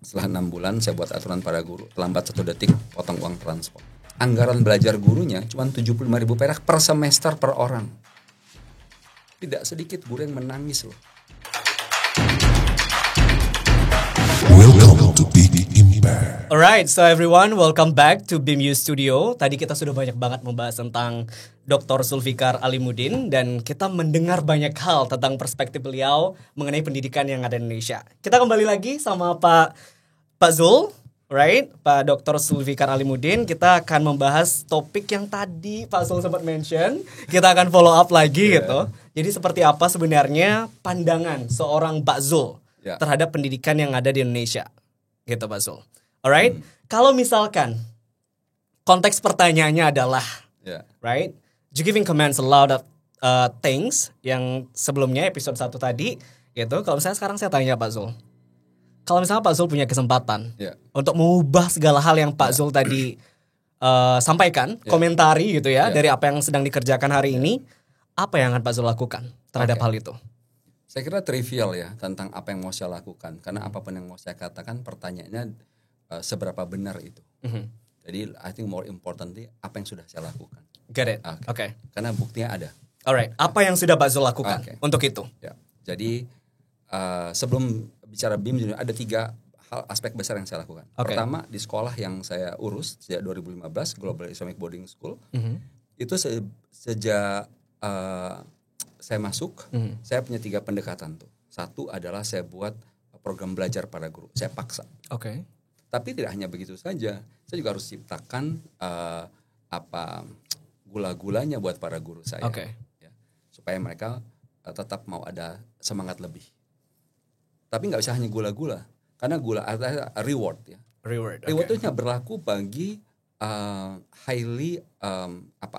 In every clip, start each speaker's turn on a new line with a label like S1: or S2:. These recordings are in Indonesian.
S1: Setelah 6 bulan saya buat aturan para guru, terlambat 1 detik potong uang transport. Anggaran belajar gurunya cuma 75.000 perak per semester per orang. Tidak sedikit guru yang menangis loh.
S2: Welcome to Big Impact.
S3: Alright, so everyone, welcome back to BIMU Studio. Tadi kita sudah banyak banget membahas tentang Dr. Zulfikar Alimuddin dan kita mendengar banyak hal tentang perspektif beliau mengenai pendidikan yang ada di Indonesia. Kita kembali lagi sama Pak Zul, right? Pak Dr. Zulfikar Alimuddin. Kita akan membahas topik yang tadi Pak Zul sempat mention. Kita akan follow up lagi gitu. Jadi seperti apa sebenarnya pandangan seorang Pak Zul terhadap pendidikan yang ada di Indonesia, gitu Pak Zul. Alright, kalau misalkan konteks pertanyaannya adalah, right, you giving comments a lot of things yang sebelumnya episode 1 tadi, gitu. Kalau misalnya sekarang saya tanya Pak Zul, kalau misalnya Pak Zul punya kesempatan untuk mengubah segala hal yang Pak Zul tadi sampaikan, komentari gitu dari apa yang sedang dikerjakan hari ini, apa yang akan Pak Zul lakukan terhadap hal itu?
S1: Saya kira trivial ya tentang apa yang mau saya lakukan, karena apapun yang mau saya katakan pertanyaannya seberapa benar itu. Jadi I think more importantly apa yang sudah saya lakukan.
S3: Get it? Okay.
S1: Karena buktinya ada.
S3: Alright, apa yang sudah Pak Zul lakukan untuk itu?
S1: Ya. Jadi sebelum bicara BIM ada 3 hal aspek besar yang saya lakukan. Pertama, di sekolah yang saya urus sejak 2015, Global Islamic Boarding School, itu sejak saya masuk, saya punya 3 pendekatan tuh. 1 adalah saya buat program belajar para guru, saya paksa. Tapi tidak hanya begitu saja, saya juga harus ciptakan gula-gulanya buat para guru saya, ya, supaya mereka tetap mau ada semangat lebih. Tapi nggak bisa hanya gula-gula, karena gula ada reward ya. Reward itu hanya berlaku bagi highly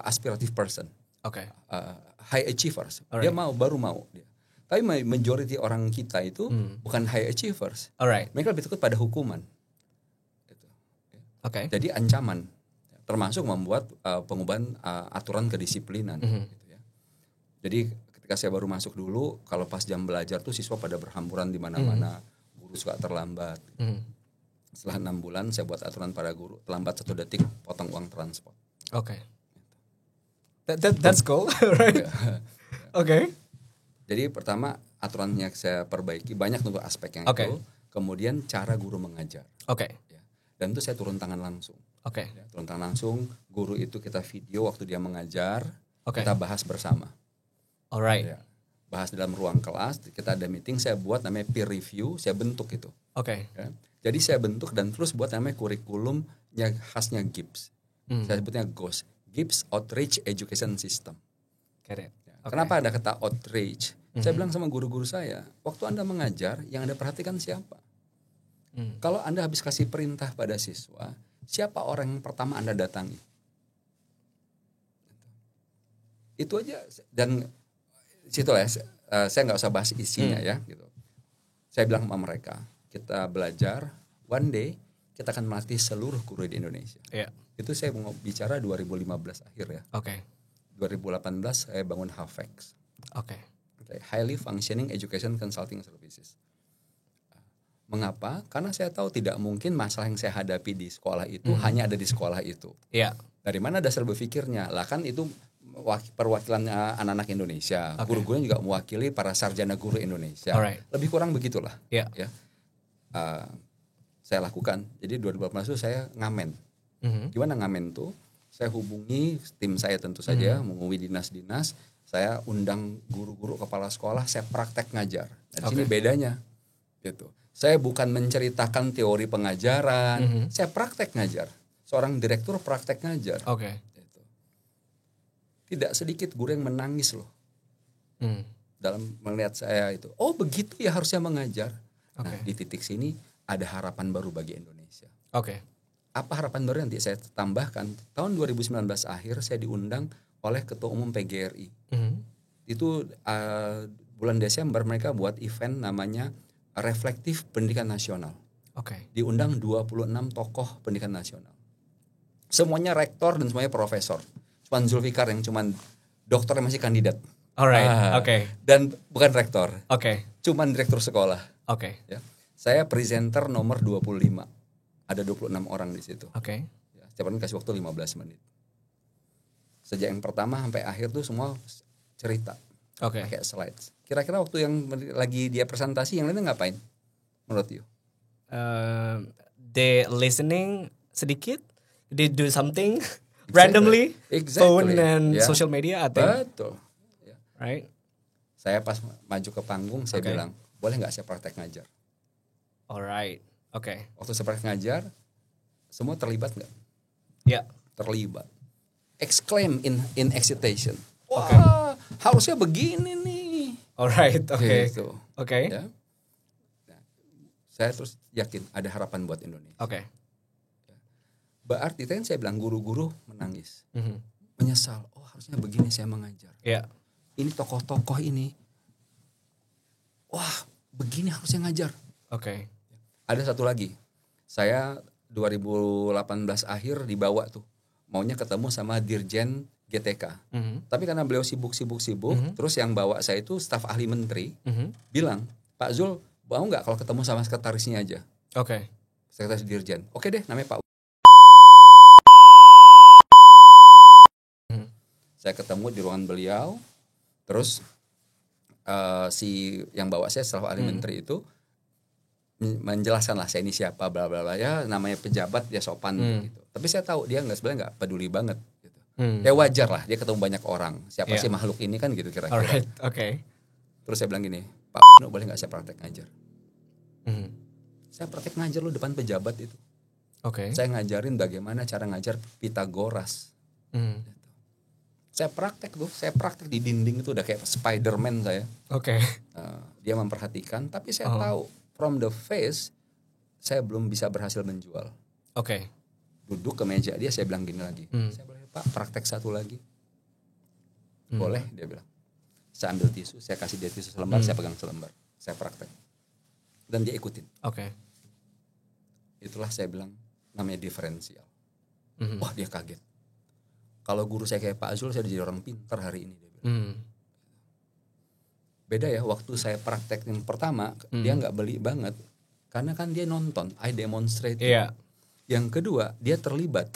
S1: aspirative person, high achievers. Dia baru mau dia. Tapi majority orang kita itu bukan high achievers. Mereka lebih takut pada hukuman. Jadi ancaman, termasuk membuat pengubahan aturan kedisiplinan. Gitu ya. Jadi ketika saya baru masuk dulu, kalau pas jam belajar tuh siswa pada berhamburan di mana-mana, guru suka terlambat. Setelah 6 bulan saya buat aturan para guru, terlambat 1 detik potong uang transport.
S3: That's cool, right?
S1: Jadi pertama aturannya saya perbaiki, banyak untuk aspek yang itu. Kemudian cara guru mengajar. Dan itu saya turun tangan langsung. Ya, turun tangan langsung, guru itu kita video waktu dia mengajar, kita bahas bersama. Ya, bahas dalam ruang kelas, kita ada meeting, saya buat namanya peer review, saya bentuk itu. Ya. Jadi saya bentuk dan terus buat namanya kurikulumnya khasnya GIPS. Saya sebutnya GOS, GIPS Outreach Education System. Ya. Kenapa ada kata outreach? Saya bilang sama guru-guru saya, waktu Anda mengajar, yang Anda perhatikan siapa? Kalau Anda habis kasih perintah pada siswa, siapa orang yang pertama Anda datangi? Itu aja. Dan situ ya, saya nggak usah bahas isinya ya. Gitu. Saya bilang sama mereka, kita belajar, one day kita akan melatih seluruh guru di Indonesia. Itu saya mau bicara 2015 akhir ya. 2018 saya bangun HAFEX. Highly Functioning Education Consulting Services. Mengapa? Karena saya tahu tidak mungkin masalah yang saya hadapi di sekolah itu hanya ada di sekolah itu. Dari mana dasar berpikirnya? Lah kan itu perwakilan anak-anak Indonesia. Guru-gurunya juga mewakili para sarjana guru Indonesia. Lebih kurang begitulah. Ya. Saya lakukan. Jadi 2018 itu saya ngamen. Gimana ngamen tuh? Saya hubungi tim saya tentu saja, menghubungi dinas-dinas. Saya undang guru-guru kepala sekolah, saya praktek ngajar. Di sini bedanya, gitu. Saya bukan menceritakan teori pengajaran, saya praktek ngajar. Seorang direktur praktek ngajar. Gitu. Tidak sedikit guru yang menangis loh, dalam melihat saya itu. Oh begitu ya harusnya mengajar. Nah di titik sini ada harapan baru bagi Indonesia. Apa harapan baru nanti saya tambahkan? Tahun 2019 akhir saya diundang oleh Ketua Umum PGRI. Itu bulan Desember mereka buat event namanya Reflektif Pendidikan Nasional. Diundang 26 tokoh pendidikan nasional. Semuanya rektor dan semuanya profesor. Cuman Zulfikar yang cuman dokter yang masih kandidat.
S3: Alright,
S1: Dan bukan rektor.
S3: Oke.
S1: Cuman direktur sekolah.
S3: Oke.
S1: Ya. Saya presenter nomor 25. Ada 26 orang di situ.
S3: Oke.
S1: Ya, setiap orang kasih waktu 15 menit. Sejak yang pertama sampai akhir tuh semua cerita.
S3: Oke.
S1: Pakai slides. Kira-kira waktu yang lagi dia presentasi yang lainnya ngapain? Menurut you?
S3: They listening sedikit, they do something randomly, phone and social media, I think.
S1: Betul. Ya.
S3: Right?
S1: Saya pas maju ke panggung, saya bilang, boleh nggak saya praktek ngajar?
S3: Alright, oke.
S1: Waktu saya praktek ngajar, semua terlibat nggak?
S3: Ya.
S1: Terlibat. Exclaim in excitation. Wah, harusnya begini nih.
S3: Alright, oke.
S1: Gitu.
S3: Oke.
S1: Ya. Nah, saya terus yakin ada harapan buat Indonesia.
S3: Oke.
S1: Berarti kan saya bilang guru-guru menangis. Menyesal. Oh, harusnya begini saya mengajar.
S3: Ya.
S1: Ini tokoh-tokoh ini. Wah, begini harusnya ngajar.
S3: Oke.
S1: Ada satu lagi. Saya 2018 akhir dibawa tuh. Maunya ketemu sama Dirjen GTK. Tapi karena beliau sibuk, terus yang bawa saya itu staf ahli menteri, bilang, Pak Zul, mau nggak kalau ketemu sama sekretarisnya aja?
S3: Oke.
S1: Sekretaris Dirjen. Oke deh, namanya Pak. Saya ketemu di ruangan beliau, terus si yang bawa saya staf ahli menteri itu menjelaskan lah saya ini siapa, bla bla bla, ya namanya pejabat dia sopan gitu. Tapi saya tahu dia sebenarnya nggak peduli banget. Ya wajar lah dia ketemu banyak orang. Siapa sih makhluk ini kan gitu kira-kira.
S3: Alright, oke.
S1: Terus saya bilang gini, Pak boleh nggak saya praktek ngajar? Saya praktek ngajar lu depan pejabat itu.
S3: Oke.
S1: Saya ngajarin bagaimana cara ngajar Pitagoras. Gitu. Saya praktek di dinding itu udah kayak Spiderman saya.
S3: Oke.
S1: Dia memperhatikan, tapi saya tahu from the face saya belum bisa berhasil menjual.
S3: Oke.
S1: Duduk ke meja dia, saya bilang gini lagi. Saya bilang, Pak praktek satu lagi. Boleh, dia bilang. Saya ambil tisu, saya kasih dia tisu selembar, saya pegang selembar. Saya praktek. Dan dia ikutin.
S3: Oke.
S1: Itulah saya bilang, namanya diferensial. Wah dia kaget. Kalau guru saya kayak Pak Zul, saya jadi orang pintar hari ini. Dia bilang. Beda ya, waktu saya praktek yang pertama, dia nggak beli banget. Karena kan dia nonton, I demonstrate.
S3: Iya.
S1: Yang kedua, dia terlibat.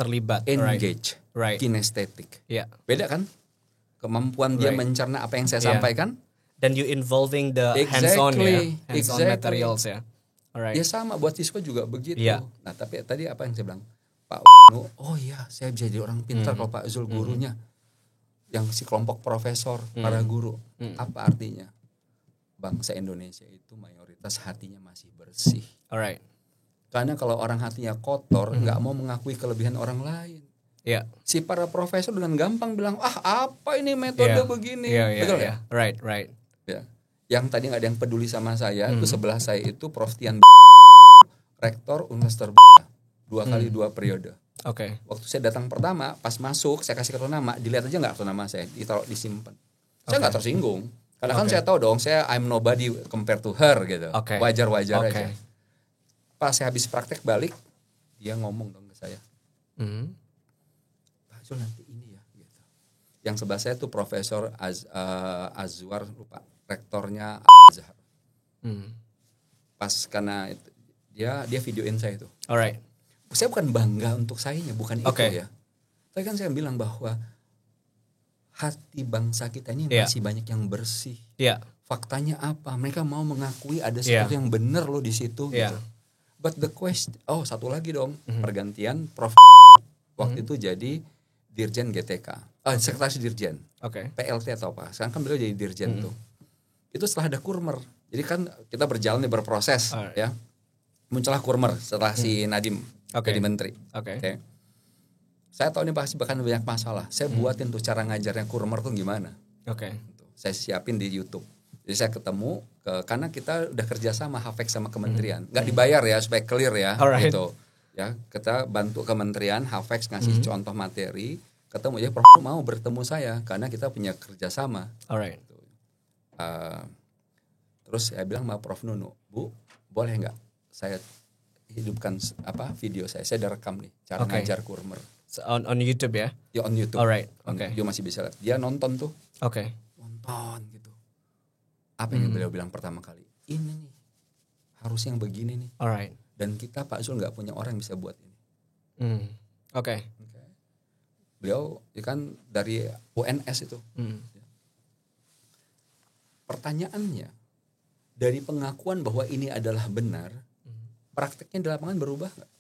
S1: Engage.
S3: Right.
S1: Kinestetik.
S3: Yeah.
S1: Beda kan? Kemampuan dia mencerna apa yang saya sampaikan.
S3: Dan you involving the hands-on materials ya. Alright.
S1: Ya sama buat siswa juga begitu.
S3: Yeah.
S1: Nah tapi tadi apa yang saya bilang, Pak oh iya saya bisa jadi orang pintar kalau Pak Zul gurunya. Yang si kelompok profesor, para guru. Apa artinya? Bangsa Indonesia itu mayoritas hatinya masih bersih.
S3: Alright.
S1: Karena kalau orang hatinya kotor, nggak mau mengakui kelebihan orang lain.
S3: Yeah.
S1: Si para profesor dengan gampang bilang, apa ini metode begini, betul ya?
S3: Right.
S1: Ya. Yang tadi nggak ada yang peduli sama saya, itu sebelah saya itu Prof Tian, rektor Universitas 2 kali 2 periode.
S3: Oke.
S1: Waktu saya datang pertama, pas masuk saya kasih kartu nama, dilihat aja nggak kartu nama saya, ditaruh disimpan. Saya nggak tersinggung, karena kan saya tahu dong, saya I'm nobody compared to her gitu. Wajar-wajar aja. Pas saya habis praktek balik, dia ngomong dong ke saya, Pak Zul nanti ini ya, gitu. Yang sebelah saya tuh Profesor Azwar, lupa, rektornya Azhar. Pas karena itu, dia videoin saya itu.
S3: Alright.
S1: Saya bukan bangga untuk sayanya, bukan itu ya. Tapi kan saya bilang bahwa hati bangsa kita ini masih banyak yang bersih. Faktanya apa? Mereka mau mengakui ada sesuatu yang benar loh di situ. Gitu. But the question, satu lagi dong, pergantian Prof. Waktu itu jadi Dirjen GTK, Sekretaris Dirjen, PLT atau apa. Sekarang kan beliau jadi Dirjen tuh. Itu setelah ada kurmer. Jadi kan kita berjalan nih berproses, ya. Muncullah kurmer setelah si Nadiem jadi menteri. Okay. Saya tahu ini pasti bahkan banyak masalah. Saya buatin tuh cara ngajarnya kurmer tuh gimana. Saya siapin di YouTube. Jadi saya ketemu karena kita udah kerja sama Hafex sama kementerian, nggak dibayar ya supaya clear ya, gitu. Ya kita bantu kementerian, Hafex ngasih contoh materi, ketemu ya Prof mau bertemu saya karena kita punya kerjasama. Gitu. Terus saya bilang sama Prof Nunu, Bu, boleh nggak saya hidupkan video saya udah rekam nih cara ngajar kurmer.
S3: On YouTube ya?
S1: Ya on YouTube.
S3: Alright.
S1: Dia masih bisa lihat. Dia nonton tuh. Nonton gitu. Apa yang beliau bilang pertama kali? Ini nih harus yang begini nih.
S3: Alright.
S1: Dan kita Pak Zul nggak punya orang yang bisa buat ini.
S3: Oke.
S1: Beliau kan dari UNS itu. Pertanyaannya, dari pengakuan bahwa ini adalah benar, prakteknya di lapangan berubah nggak?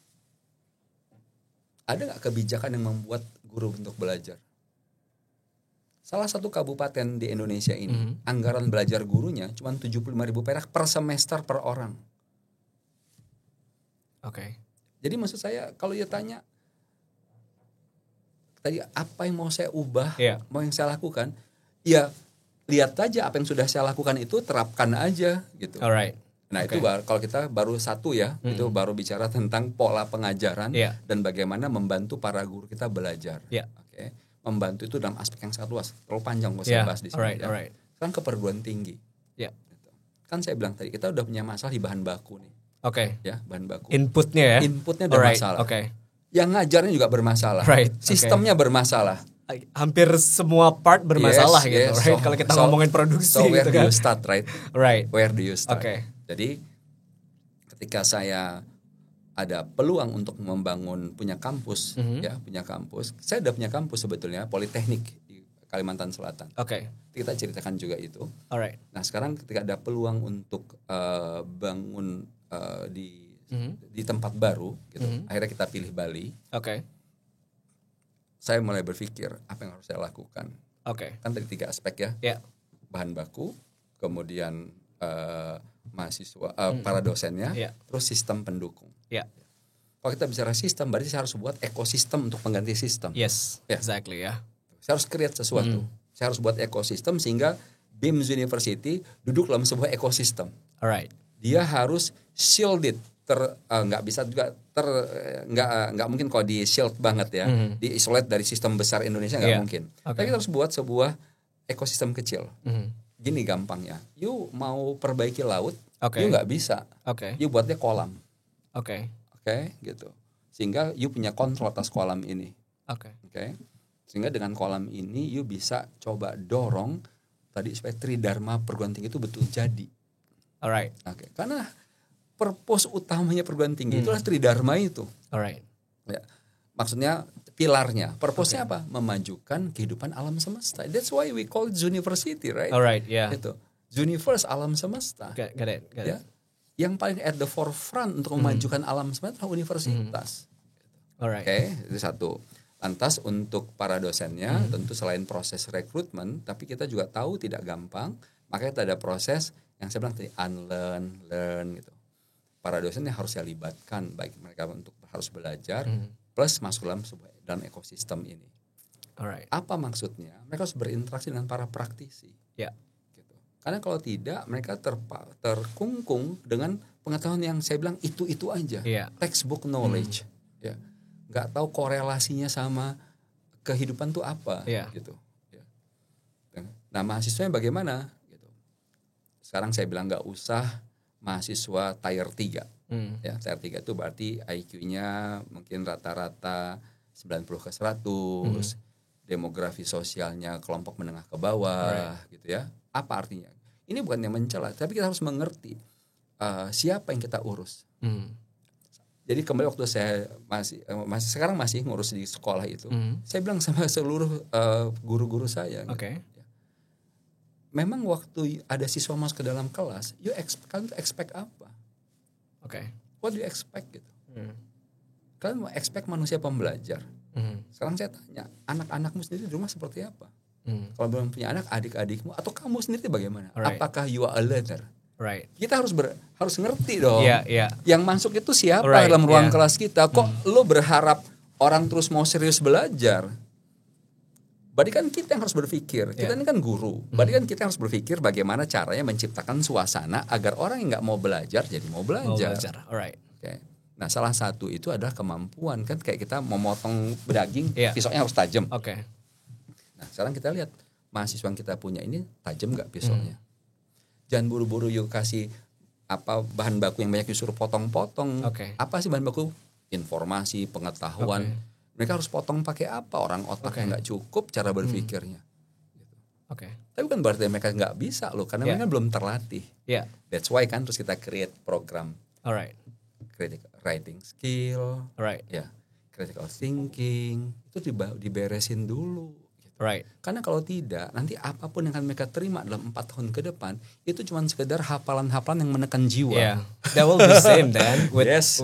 S1: Ada nggak kebijakan yang membuat guru untuk belajar? Salah satu kabupaten di Indonesia ini, anggaran belajar gurunya cuma 75.000 perak per semester per orang.
S3: Oke.
S1: Jadi maksud saya kalau dia tanya, tadi apa yang mau saya ubah, mau yang saya lakukan, ya lihat aja apa yang sudah saya lakukan itu terapkan aja gitu.
S3: Alright.
S1: Nah itu kalau kita baru satu ya, itu baru bicara tentang pola pengajaran dan bagaimana membantu para guru kita belajar. Oke. Membantu itu dalam aspek yang sangat luas, terlalu panjang kalau saya bahas di sini.
S3: Alright.
S1: Kan ke perguruan tinggi. Gitu. Kan saya bilang tadi kita udah punya masalah di bahan baku nih.
S3: Oke.
S1: Ya bahan baku.
S3: Inputnya ya.
S1: Inputnya ada masalah. Yang ngajarnya juga bermasalah. Sistemnya bermasalah.
S3: Hampir semua part bermasalah gitu, right? Kalau kita ngomongin produksi.
S1: So where
S3: gitu
S1: do
S3: kan?
S1: you start, right?
S3: Right.
S1: Where do you start?
S3: Jadi
S1: ketika saya ada peluang untuk membangun punya kampus, punya kampus. Saya udah punya kampus sebetulnya, Politeknik di Kalimantan Selatan. Kita ceritakan juga itu.
S3: Alright.
S1: Nah sekarang ketika ada peluang untuk bangun di tempat baru, gitu. Akhirnya kita pilih Bali. Saya mulai berpikir apa yang harus saya lakukan. Kan tadi 3 aspek ya. Bahan baku, kemudian mahasiswa, para dosennya, terus sistem pendukung. Kalau kita bicara sistem, berarti saya harus buat ekosistem untuk pengganti sistem.
S3: Exactly ya.
S1: Saya harus create sesuatu. Saya harus buat ekosistem sehingga BIMS University duduk dalam sebuah ekosistem.
S3: Alright.
S1: Dia harus shielded, nggak bisa juga nggak mungkin kalau di shield banget ya, di isolate dari sistem besar Indonesia nggak mungkin. Tapi kita harus buat sebuah ekosistem kecil. Gini gampangnya, you mau perbaiki laut, you nggak bisa, you buatnya kolam, gitu. Sehingga you punya kontrol atas kolam ini, sehingga dengan kolam ini you bisa coba dorong tadi supaya tridharma perguruan tinggi itu betul jadi. Karena purpose utamanya perguruan tinggi itulah tridharma itu. Ya, maksudnya pilarnya, purpose-nya apa? Memajukan kehidupan alam semesta. That's why we call it university, right? Itu universe, alam semesta.
S3: Got it.
S1: Yang paling at the forefront untuk memajukan alam semesta adalah universitas. Itu satu. Lantas untuk para dosennya tentu selain proses rekrutmen, tapi kita juga tahu tidak gampang. Makanya ada proses yang saya bilang tadi unlearn, learn gitu. Para dosennya harus saya libatkan, baik mereka untuk harus belajar plus masuk dalam ekosistem ini. Apa maksudnya? Mereka harus berinteraksi dengan para praktisi. Gitu. Karena kalau tidak, mereka terkungkung dengan pengetahuan yang saya bilang itu aja, textbook knowledge. Nggak tahu korelasinya sama kehidupan tuh apa, gitu. Nah mahasiswanya bagaimana? Gitu. Sekarang saya bilang nggak usah mahasiswa tier 3. Ya, tier 3 itu berarti IQ-nya mungkin rata-rata 90 ke 100, demografi sosialnya kelompok menengah ke bawah, gitu ya. Apa artinya? Ini bukan yang mencela, tapi kita harus mengerti siapa yang kita urus. Jadi kembali waktu saya sekarang masih ngurus di sekolah itu, saya bilang sama seluruh guru-guru saya. Gitu. Memang waktu ada siswa masuk ke dalam kelas, kalian expect apa? What do you expect gitu? Kalian mau expect manusia pembelajar. Sekarang saya tanya, anak-anakmu sendiri di rumah seperti apa? Kalau belum punya anak, adik-adikmu atau kamu sendiri bagaimana? Apakah you are a learner? Kita harus ngerti dong. Yang masuk itu siapa dalam ruang kelas kita? Kok lo berharap orang terus mau serius belajar? Berarti kan kita yang harus berpikir. Kita ini kan guru. Berarti kan kita harus berpikir bagaimana caranya menciptakan suasana agar orang yang nggak mau belajar jadi mau belajar. Nah salah satu itu adalah kemampuan, kan kayak kita memotong daging, pisaunya harus tajam. Nah sekarang kita lihat mahasiswa yang kita punya ini tajam nggak pisaunya? Jangan buru-buru yuk kasih bahan baku yang banyak disuruh potong-potong. Apa sih bahan baku? Informasi, pengetahuan. Mereka harus potong pakai apa? Orang otaknya nggak cukup cara berpikirnya.
S3: Oke.
S1: Tapi bukan berarti mereka nggak bisa loh, karena mereka belum terlatih.
S3: Yeah.
S1: That's why kan terus kita create program.
S3: Alright.
S1: Critical writing skill,
S3: Alright.
S1: ya, critical thinking itu diberesin dulu. Gitu.
S3: Right.
S1: Karena kalau tidak, nanti apapun yang akan mereka terima dalam 4 tahun ke depan itu cuma sekedar hafalan-hafalan yang menekan jiwa.
S3: Yeah, that will be same then with
S1: yes.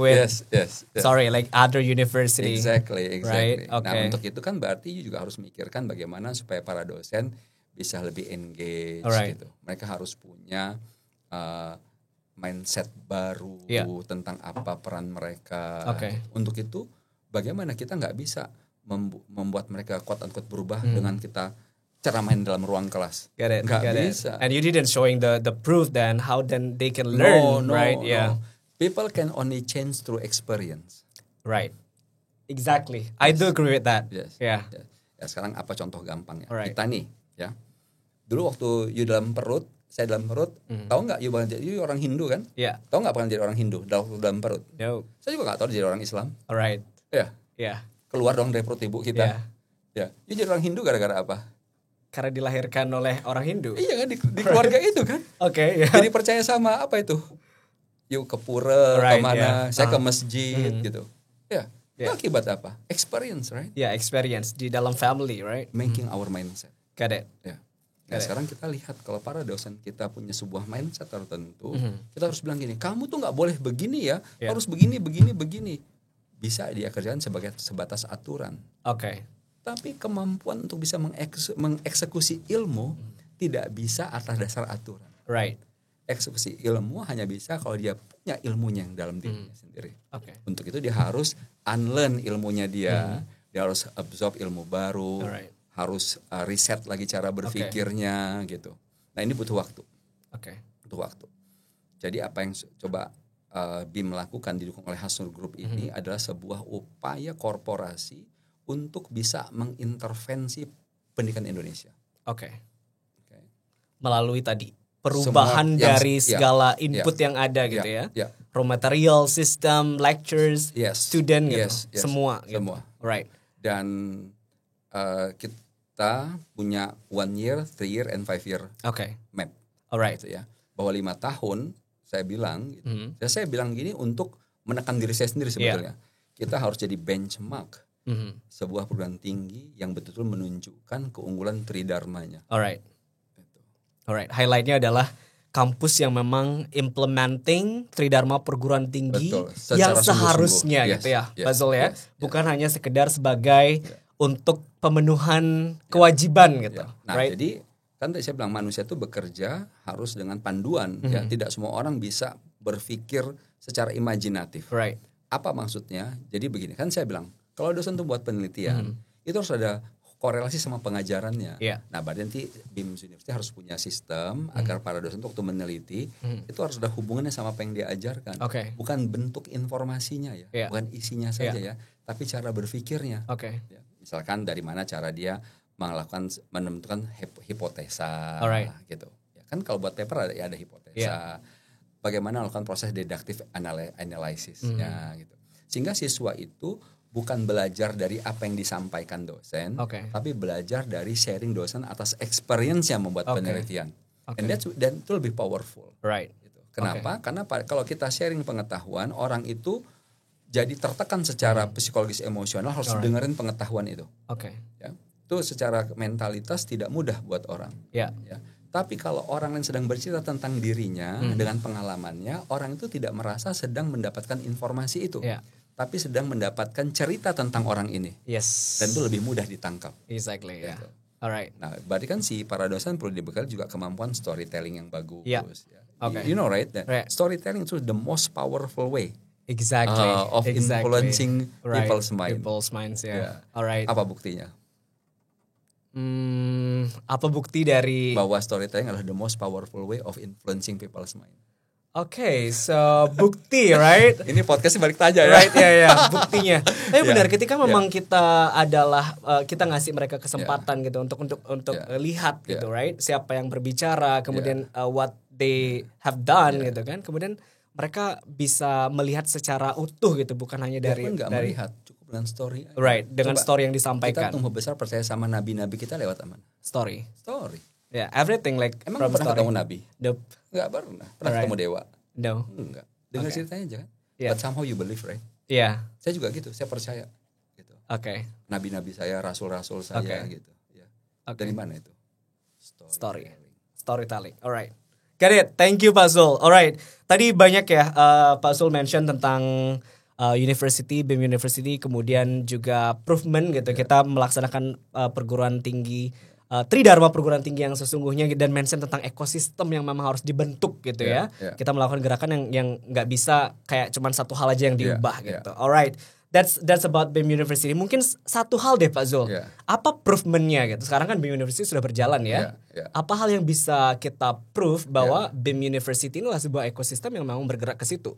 S3: Sorry, like other university.
S1: Exactly.
S3: Right?
S1: Nah
S3: Okay.
S1: untuk itu kan berarti you juga harus mikirkan bagaimana supaya para dosen bisa lebih engage
S3: Alright.
S1: gitu. Mereka harus punya mindset baru tentang apa peran mereka.
S3: Okay.
S1: Untuk itu bagaimana kita nggak bisa membuat mereka quote-unquote berubah dengan kita ceramain dalam ruang kelas.
S3: Get it?
S1: Nggak
S3: Get
S1: bisa.
S3: It. And you didn't showing the proof then how then they can learn, right? Yeah.
S1: People can only change through experience.
S3: Right. Exactly. I do agree with that.
S1: Yes.
S3: Yeah.
S1: Yes. Ya sekarang apa contoh gampangnya?
S3: Alright.
S1: Kita nih, ya. Dulu waktu you dalam perut, saya dalam perut, tahu nggak you orang Hindu kan?
S3: Yeah.
S1: Tahu nggak bakal jadi orang Hindu dalam perut?
S3: No.
S1: Saya juga nggak tahu jadi orang Islam.
S3: Alright.
S1: Ya.
S3: Yeah.
S1: Keluar dong dari perut ibu kita.
S3: Yeah.
S1: Ya. You jadi orang Hindu gara-gara apa?
S3: Karena dilahirkan oleh orang Hindu.
S1: Iya kan di keluarga itu kan.
S3: Oke. Yeah.
S1: Jadi percaya sama apa itu? Yuk ke pura, kemana? Saya ke masjid gitu. Ya. Itu akibat apa? Experience, right?
S3: Yeah, experience di dalam family, right?
S1: Making our mindset.
S3: Got it.
S1: Ya. Nah sekarang kita lihat kalau para dosen kita punya sebuah mindset tertentu, kita harus bilang gini, kamu tuh nggak boleh begini ya, harus begini. Bisa dia kerjakan sebatas aturan.
S3: Oke.
S1: Tapi kemampuan untuk bisa mengeksekusi ilmu tidak bisa atas dasar aturan.
S3: Right.
S1: Eksekusi ilmu hanya bisa kalau dia punya ilmunya yang dalam dirinya sendiri.
S3: Oke.
S1: Untuk itu dia harus unlearn ilmunya dia, dia harus absorb ilmu baru, harus riset lagi cara berpikirnya gitu. Nah ini butuh waktu.
S3: Oke.
S1: Butuh waktu. Jadi apa yang coba BIM lakukan didukung oleh Hasnur Group ini adalah sebuah upaya korporasi untuk bisa mengintervensi pendidikan Indonesia.
S3: Oke. Melalui tadi perubahan dari segala input yang ada gitu ya. Raw material, system, lectures, student gitu. Semua gitu.
S1: Semua.
S3: Right.
S1: Dan kita punya 1 year, 3 year, and 5 year map.
S3: Alright.
S1: Gitu ya. Bahwa 5 tahun saya bilang gitu. Saya bilang gini untuk menekan diri saya sendiri sebetulnya. Kita harus jadi benchmark sebuah perguruan tinggi yang betul-betul menunjukkan keunggulan tridharmanya.
S3: Alright. Highlightnya adalah kampus yang memang implementing tridharma perguruan tinggi yang seharusnya gitu ya, Basil ya. Bukan hanya sekedar sebagai untuk pemenuhan kewajiban gitu.
S1: Nah, jadi kan tadi saya bilang manusia itu bekerja harus dengan panduan ya. Tidak semua orang bisa berpikir secara imajinatif.
S3: Right.
S1: Apa maksudnya? Jadi begini, kan saya bilang kalau dosen itu buat penelitian itu harus ada korelasi sama pengajarannya. Nah, berarti nanti BIM University harus punya sistem agar para dosen itu waktu meneliti itu harus ada hubungannya sama apa yang dia ajarkan. Bukan bentuk informasinya ya, bukan isinya saja ya, tapi cara berpikirnya. Ya, misalkan dari mana cara dia menentukan hipotesa gitu. Ya, kan kalau buat paper ada hipotesa. Bagaimana melakukan proses deduktif analisisnya gitu. Sehingga siswa itu bukan belajar dari apa yang disampaikan dosen, tapi belajar dari sharing dosen atas experience yang membuat penelitian. Dan itu lebih powerful.
S3: Right.
S1: Gitu. Kenapa? Karena kalau kita sharing pengetahuan, orang itu jadi tertekan secara psikologis emosional harus dengerin pengetahuan itu. Ya. Itu secara mentalitas tidak mudah buat orang. Ya. Tapi kalau orang yang sedang bercerita tentang dirinya dengan pengalamannya, orang itu tidak merasa sedang mendapatkan informasi itu. Tapi sedang mendapatkan cerita tentang orang ini. Dan itu lebih mudah ditangkap.
S3: Exactly,
S1: gitu.
S3: Alright.
S1: Nah, berarti kan si para dosen perlu dibekali juga kemampuan storytelling yang bagus. Ya.
S3: Okay.
S1: You know right? Storytelling itu the most powerful way.
S3: Exactly.
S1: Of influencing people's mind.
S3: People's minds, yeah. Alright.
S1: Apa buktinya?
S3: Apa bukti dari
S1: bahwa storytelling adalah the most powerful way of influencing people's mind?
S3: Okay, so bukti, right?
S1: Ini podcastnya balik tanya ya.
S3: Right, ya, buktinya. Tapi benar, ketika memang kita adalah kita ngasih mereka kesempatan gitu untuk lihat gitu, right? Siapa yang berbicara, kemudian what they have done gitu kan. Kemudian mereka bisa melihat secara utuh gitu, bukan hanya dari
S1: melihat, cukup dengan story.
S3: Right, dengan story yang disampaikan.
S1: Kita tumbuh besar percaya sama nabi-nabi kita lewat mana?
S3: Story. Yeah, everything like
S1: Emang
S3: from
S1: pernah
S3: story.
S1: ketemu Nabi?
S3: Nope.
S1: Enggak pernah. Pernah
S3: Alright.
S1: ketemu dewa?
S3: No.
S1: Enggak. Dengar ceritanya aja kan.
S3: Yeah.
S1: But somehow you believe, right?
S3: Yeah.
S1: Saya juga gitu, saya percaya gitu.
S3: Okay.
S1: Nabi-nabi saya, rasul-rasul saya gitu, ya.
S3: Okay.
S1: Dari mana itu?
S3: Storytelling. Alright. Got it. Thank you Pak Zul. Alright. Tadi banyak ya Pak Zul mention tentang university, BIM University, kemudian juga Proofman gitu. Kita melaksanakan perguruan tinggi Tridharma perguruan tinggi yang sesungguhnya dan mention tentang ekosistem yang memang harus dibentuk gitu ya. Kita melakukan gerakan yang nggak bisa kayak cuman satu hal aja yang diubah gitu. Alright. That's about BIM University. Mungkin satu hal deh Pak Zul. Apa proofman-nya gitu? Sekarang kan BIM University sudah berjalan ya. Apa hal yang bisa kita proof bahwa BIM University inilah sebuah ekosistem yang memang bergerak ke situ?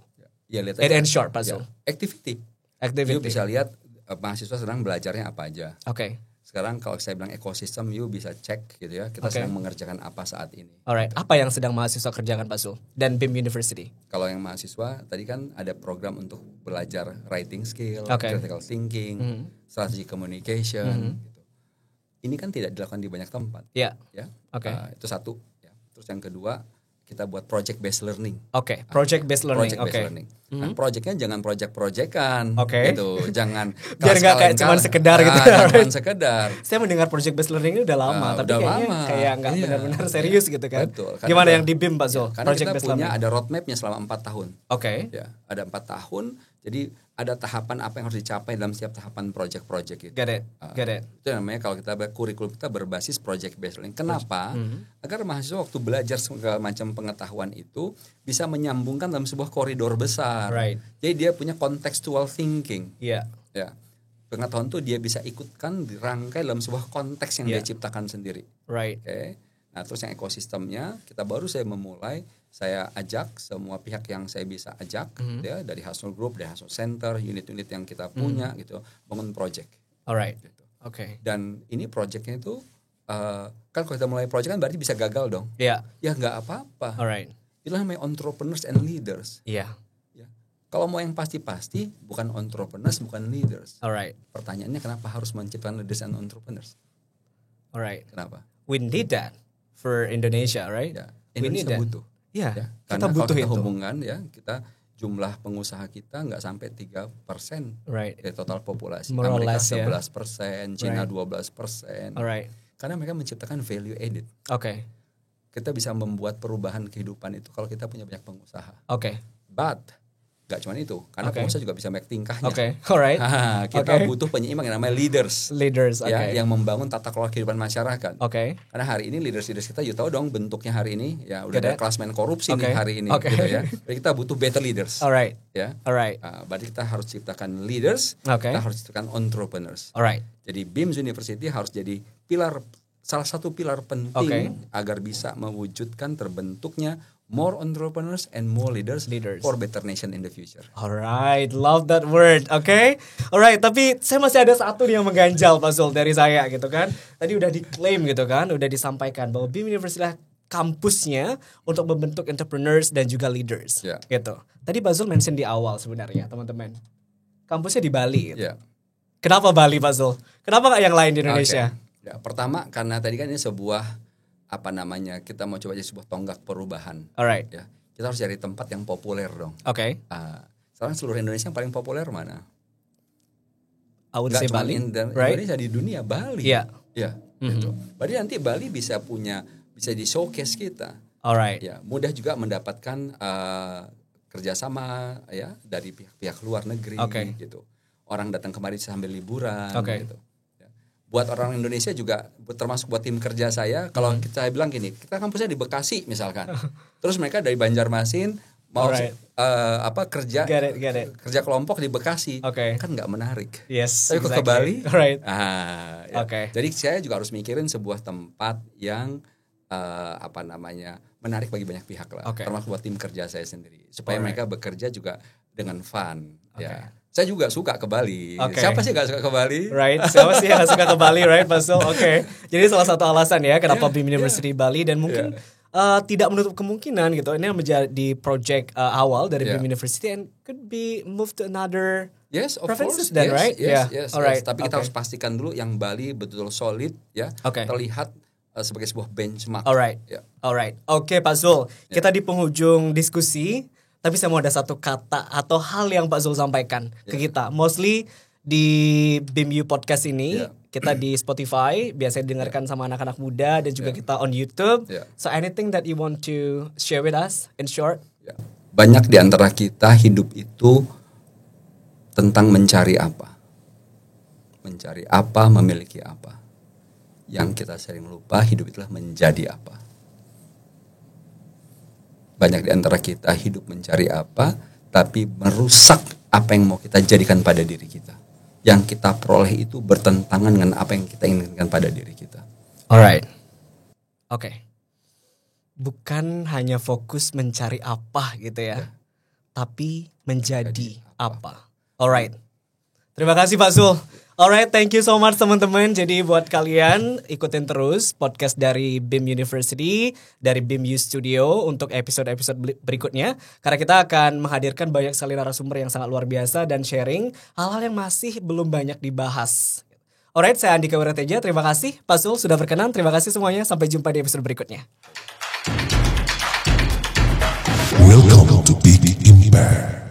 S1: Ya, lihat
S3: aja. In short, Pak Zul.
S1: Activity. You bisa lihat mahasiswa sedang belajarnya apa aja.
S3: Oke.
S1: Sekarang kalau saya bilang ekosistem, you bisa cek gitu ya. Kita sedang mengerjakan apa saat ini.
S3: Alright. Apa yang sedang mahasiswa kerjakan Pak Zul dan BIM University?
S1: Kalau yang mahasiswa tadi kan ada program untuk belajar writing skill, critical thinking, strategy communication. Gitu. Ini kan tidak dilakukan di banyak tempat.
S3: Ya.
S1: Oke. Itu satu. Ya. Terus yang kedua, kita buat project based learning.
S3: Oke, project based learning.
S1: Learning. Nah, projectnya jangan project-projectan gitu. Jangan
S3: biar enggak kayak cuman sekedar gitu.
S1: Jangan sekedar.
S3: Saya mendengar project based learning ini udah lama, tapi kayaknya kayak enggak benar-benar serius gitu kan.
S1: Betul.
S3: Gimana yang di BIM Pak Zul?
S1: Karena project kita punya ada roadmap-nya selama 4 tahun.
S3: Oke.
S1: Ya, ada 4 tahun. Jadi ada tahapan apa yang harus dicapai dalam setiap tahapan project itu.
S3: Get it.
S1: Itu namanya kalau kita kurikulum kita berbasis project based learning. Kenapa? Agar mahasiswa waktu belajar segala macam pengetahuan itu bisa menyambungkan dalam sebuah koridor besar.
S3: Right.
S1: Jadi dia punya contextual thinking.
S3: Iya.
S1: Ya. Pengetahuan itu dia bisa ikutkan dirangkai dalam sebuah konteks yang dia ciptakan sendiri.
S3: Right.
S1: Oke. Nah, terus yang ekosistemnya saya memulai, saya ajak semua pihak yang saya bisa ajak ya, dari Hasnul Group, dari Hasnul Center, unit-unit yang kita punya gitu, bangun project.
S3: Alright.
S1: Gitu.
S3: Oke.
S1: Dan ini projectnya itu kan kalau kita mulai project kan berarti bisa gagal dong.
S3: Iya.
S1: Ya nggak apa-apa.
S3: Alright.
S1: Itu namanya entrepreneurs and leaders.
S3: Iya.
S1: Ya. Kalau mau yang pasti-pasti bukan entrepreneurs, bukan leaders.
S3: Alright.
S1: Pertanyaannya kenapa harus menciptakan leaders and entrepreneurs?
S3: Alright.
S1: Kenapa?
S3: We need that for Indonesia, right?
S1: Ya. Indonesia butuh.
S3: Iya.
S1: Ya.
S3: Kita
S1: Karena
S3: butuh
S1: kalau kita
S3: itu.
S1: hubungkan ya, kita jumlah pengusaha kita nggak sampai 3%
S3: Right.
S1: dari total populasi.
S3: More or
S1: Amerika
S3: less, ya.
S1: 11%, Cina 12%.
S3: Alright.
S1: Karena mereka menciptakan value added.
S3: Oke.
S1: Kita bisa membuat perubahan kehidupan itu kalau kita punya banyak pengusaha.
S3: Oke.
S1: But gak cuma itu, karena pengusaha juga bisa make tingkahnya.
S3: Oke. Alright.
S1: Kita butuh penyeimbang yang namanya leaders.
S3: Leaders, oke.
S1: Ya, yang membangun tata kelola kehidupan masyarakat.
S3: Oke.
S1: Karena hari ini leaders kita, you tahu dong bentuknya hari ini, ya udah ada klasmen korupsi nih hari ini,
S3: Oke.
S1: gitu ya. Jadi kita butuh better leaders.
S3: Alright.
S1: Ya.
S3: Alright.
S1: Berarti kita harus ciptakan leaders, kita harus ciptakan entrepreneurs.
S3: Alright.
S1: Jadi BIM University harus jadi salah satu pilar penting agar bisa mewujudkan terbentuknya more entrepreneurs and more leaders for better nation in the future.
S3: Alright, love that word. Oke. Alright, tapi saya masih ada satu nih yang mengganjal Pak Zul dari saya gitu kan. Tadi udah diklaim gitu kan, udah disampaikan bahwa BIM University adalah kampusnya untuk membentuk entrepreneurs dan juga leaders. Gitu. Tadi Pak Zul mention di awal sebenarnya, teman-teman. Kampusnya di Bali gitu. Kenapa Bali Pak Zul? Kenapa gak yang lain di Indonesia?
S1: Ya, pertama karena tadi kan ini sebuah kita mau coba jadi sebuah tonggak perubahan.
S3: Alright.
S1: Ya, kita harus cari tempat yang populer dong.
S3: Oke.
S1: Sekarang seluruh Indonesia yang paling populer mana?
S3: I would say Bali.
S1: Indonesia di dunia Bali.
S3: Iya.
S1: Ya, gitu. Berarti nanti Bali bisa di showcase kita.
S3: Alright.
S1: Ya, mudah juga mendapatkan kerjasama ya dari pihak-pihak luar negeri gitu. Orang datang kemari sambil liburan gitu. Buat orang Indonesia juga termasuk buat tim kerja saya, kalau kita bilang gini, kita kampusnya di Bekasi misalkan. Terus mereka dari Banjarmasin mau kerja kerja kelompok di Bekasi. Kan nggak menarik.
S3: Yes.
S1: Tapi ke Bali.
S3: Right.
S1: Jadi saya juga harus mikirin sebuah tempat yang menarik bagi banyak pihak lah. Termasuk buat tim kerja saya sendiri supaya mereka bekerja juga dengan fun ya. Saya juga suka ke Bali. Siapa sih gak suka ke Bali?
S3: Right. Siapa sih gak suka ke Bali, right, Pak Zul? Jadi salah satu alasan ya kenapa BIM University Bali dan mungkin tidak menutup kemungkinan gitu. Ini menjadi project awal dari BIM University and could be moved to another provinces then, right?
S1: Yes. Tapi kita harus pastikan dulu yang Bali betul solid ya. Terlihat sebagai sebuah benchmark.
S3: Alright.
S1: Ya.
S3: Alright. Oke, Pak Zul. Kita di penghujung diskusi, tapi saya mau ada satu kata atau hal yang Pak Zul sampaikan ke kita. Mostly di BIMU podcast ini, kita di Spotify, biasanya dengarkan sama anak-anak muda dan juga kita on YouTube. So anything that you want to share with us in short?
S1: Banyak di antara kita hidup itu tentang mencari apa. Mencari apa, memiliki apa. Yang kita sering lupa, hidup itulah menjadi apa. Banyak di antara kita hidup mencari apa, tapi merusak apa yang mau kita jadikan pada diri kita. Yang kita peroleh itu bertentangan dengan apa yang kita inginkan pada diri kita.
S3: Alright. Oke. Bukan hanya fokus mencari apa gitu ya, tapi menjadi apa. Alright. Terima kasih Pak Zul. Alright, thank you so much teman-teman. Jadi buat kalian ikutin terus podcast dari BIM University, dari BIM U Studio untuk episode-episode berikutnya. Karena kita akan menghadirkan banyak sekali narasumber yang sangat luar biasa dan sharing hal-hal yang masih belum banyak dibahas. Alright, saya Andika Wirateja. Terima kasih Pak Zul sudah berkenan. Terima kasih semuanya. Sampai jumpa di episode berikutnya.
S2: Welcome to Big Impact.